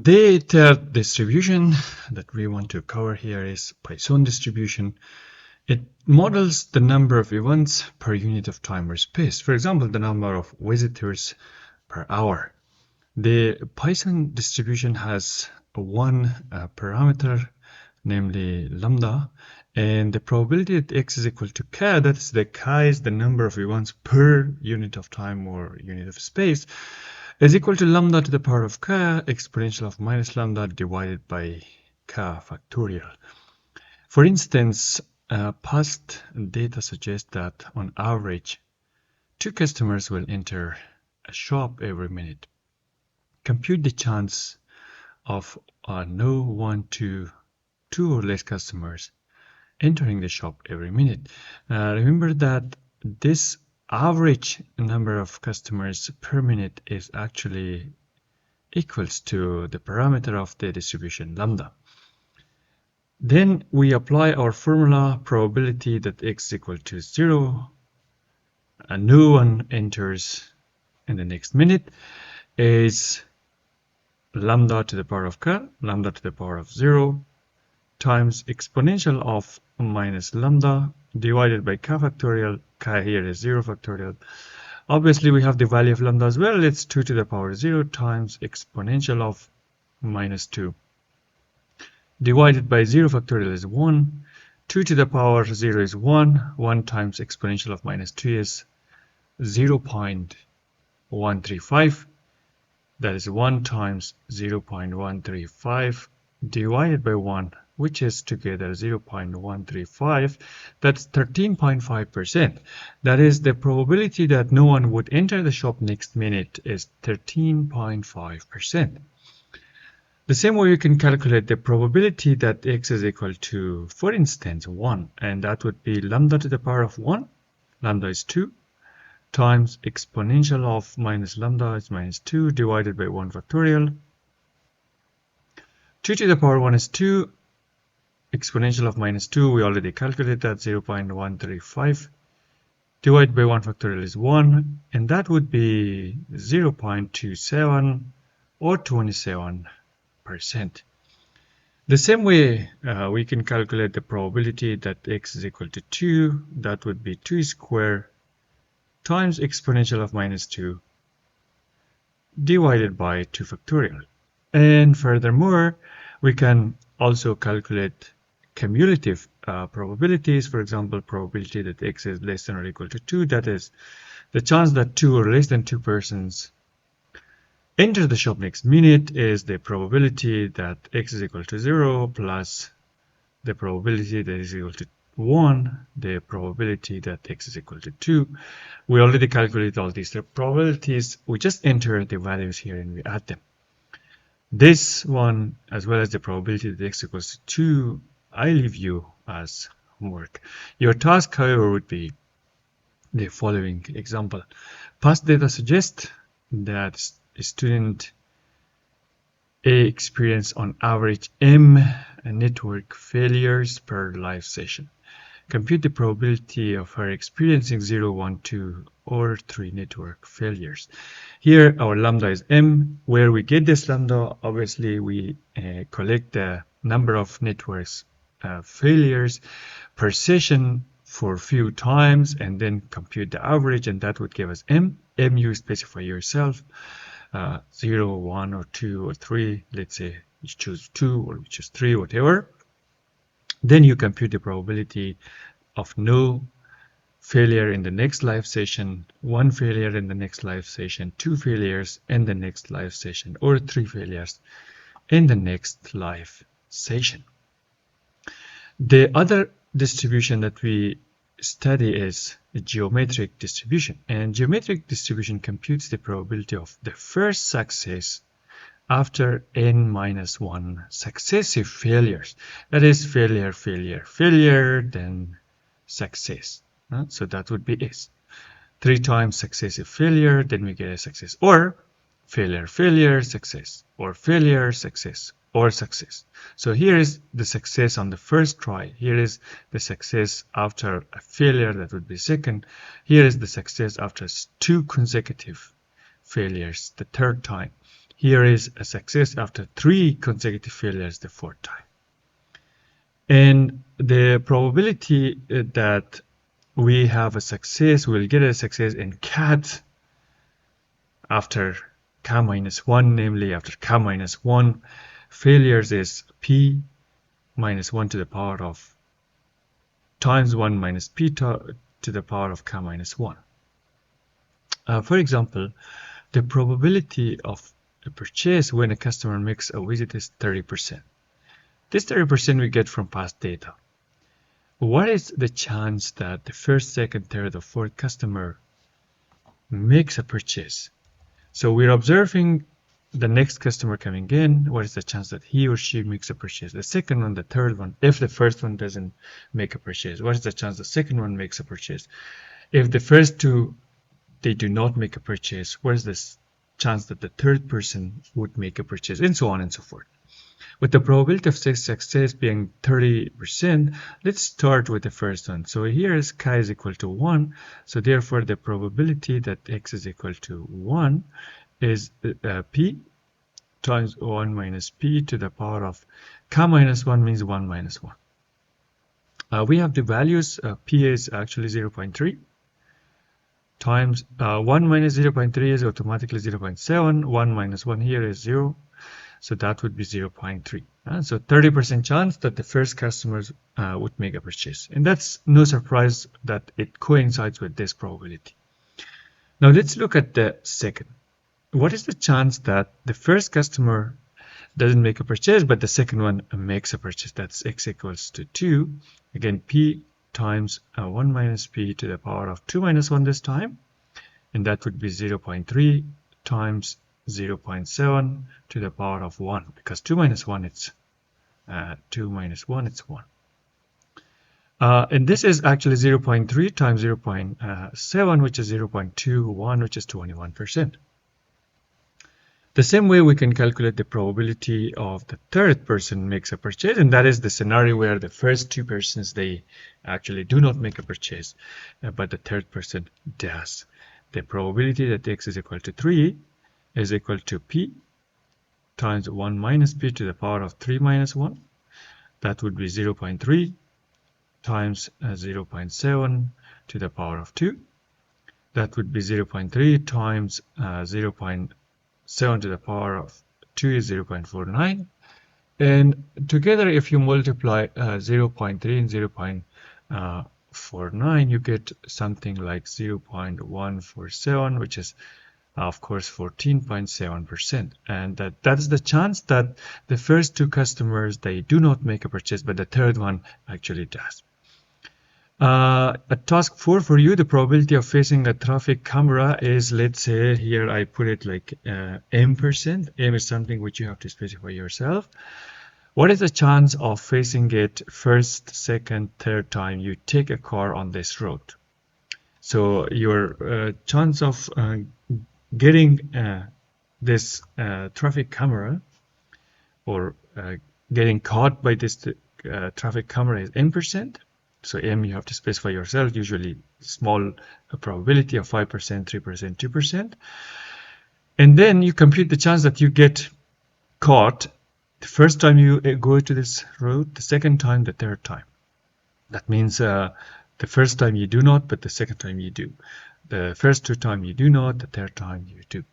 The third distribution that we want to cover here is Poisson distribution. It models the number of events per unit of time or space. For example, the number of visitors per hour. The Poisson distribution has one parameter, namely lambda, and the probability that x is equal to k, that's the k is the number of events per unit of time or unit of space, is equal to lambda to the power of k exponential of minus lambda divided by k factorial. For instance, past data suggests that on average, 2 customers will enter a shop every minute. Compute the chance of no 1 to 2 or less customers entering the shop every minute. Remember that this average number of customers per minute is actually equals to the parameter of the distribution lambda. Then we apply our formula, probability that x is equal to 0 and no one enters in the next minute is lambda to the power of k, lambda to the power of 0 times exponential of minus lambda divided by k factorial. K here is 0 factorial. Obviously, we have the value of lambda as well. It's 2 to the power 0 times exponential of minus 2 divided by 0 factorial is 1. 2 to the power 0 is 1. 1 times exponential of minus 2 is 0.135. That is 1 times 0.135 divided by 1, which is together 0.135. That's 13.5%. That is, the probability that no one would enter the shop next minute is 13.5%. The same way you can calculate the probability that x is equal to, for instance, 1, and that would be lambda to the power of 1, lambda is 2, times exponential of minus lambda is minus 2 divided by 1 factorial. 2 to the power 1 is 2, exponential of minus 2, we already calculated that, 0.135 divided by 1 factorial is 1, and that would be 0.27 or 27%. The same way we can calculate the probability that x is equal to 2, that would be 2 squared times exponential of minus 2 divided by 2 factorial. And furthermore, we can also calculate cumulative probabilities. For example, probability that x is less than or equal to 2, that is the chance that 2 or less than 2 persons enter the shop next minute is the probability that x is equal to 0 plus the probability that is equal to 1, the probability that x is equal to 2. We already calculated all these probabilities. We just enter the values here and we add them. This one, as well as the probability that x equals to 2, I leave you as homework. Your task, however, would be the following example. Past data suggests that student A experience on average M network failures per live session. Compute the probability of her experiencing 0, 1, 2, or 3 network failures. Here our lambda is M. Where we get this lambda, obviously we collect the number of networks failures per session for few times and then compute the average, and that would give us M. M you specify yourself. 0, 1, or 2, or 3, let's say you choose 2 or you choose 3, whatever. Then you compute the probability of no failure in the next live session, 1 failure in the next live session, 2 failures in the next live session, or 3 failures in the next live session. The other distribution that we study is a geometric distribution, and geometric distribution computes the probability of the first success after n-1 successive failures. That is failure, failure, failure, then success. So that would be S. 3 times successive failure, then we get a success, or failure, failure, success, or failure, success, or success. So here is the success on the first try. Here is the success after a failure, that would be second. Here is the success after 2 consecutive failures, the third time. Here is a success after 3 consecutive failures the 4th time. And the probability that we have a success, we'll get a success in cat after k minus 1, namely after k minus 1 failures, is p minus 1 to the power of times 1 minus p to the power of k minus 1. For example, the probability of a purchase when a customer makes a visit is 30%. This 30% we get from past data. What is the chance that the first, second, third, or fourth customer makes a purchase? So we're observing the next customer coming in. What is the chance that he or she makes a purchase? The second one, the third one. If the first one doesn't make a purchase, what is the chance the second one makes a purchase? If the first two, they do not make a purchase, what is the chance that the third person would make a purchase, and so on and so forth. With the probability of success being 30%, let's start with the first one. So here is k is equal to 1. So therefore, the probability that x is equal to 1 is p times 1 minus p to the power of k minus 1 means 1 minus 1. We have the values. P is actually 0.3 times 1 minus 0.3 is automatically 0.7. 1 minus 1 here is 0. So that would be 0.3. So 30% chance that the first customers would make a purchase. And that's no surprise that it coincides with this probability. Now let's look at the second. What is the chance that the first customer doesn't make a purchase, but the second one makes a purchase? That's x equals to 2. Again, p times 1 minus p to the power of 2 minus 1 this time. And that would be 0.3 times 0.7 to the power of 1, because 2 minus 1 it's 2 minus 1 it's 1. And this is actually 0.3 times 0.7, which is 0.21, which is 21%. The same way we can calculate the probability of the third person makes a purchase, and that is the scenario where the first two persons, they actually do not make a purchase, but the third person does. The probability that x is equal to 3 is equal to p times 1 minus p to the power of 3 minus 1. That would be 0.3 times 0.7 to the power of 2. That would be 0.3 times 0.7 to the power of 2 is 0.49. And together, if you multiply 0.3 and 0.49, you get something like 0.147, which is of course 14.7%. And that's the chance that the first two customers, they do not make a purchase, but the third one actually does. At task 4 for you, the probability of facing a traffic camera is, let's say here I put it like m%. M is something which you have to specify yourself. What is the chance of facing it first, second, third time you take a car on this road? So your chance of getting this traffic camera, or getting caught by this traffic camera, is m%. So m you have to specify yourself, usually small probability of 5%, 3%, 2%. And then you compute the chance that you get caught the first time you go to this road, the second time, the third time. That means the first time you do not, but the second time you do. The first two times you do not, the third time you do.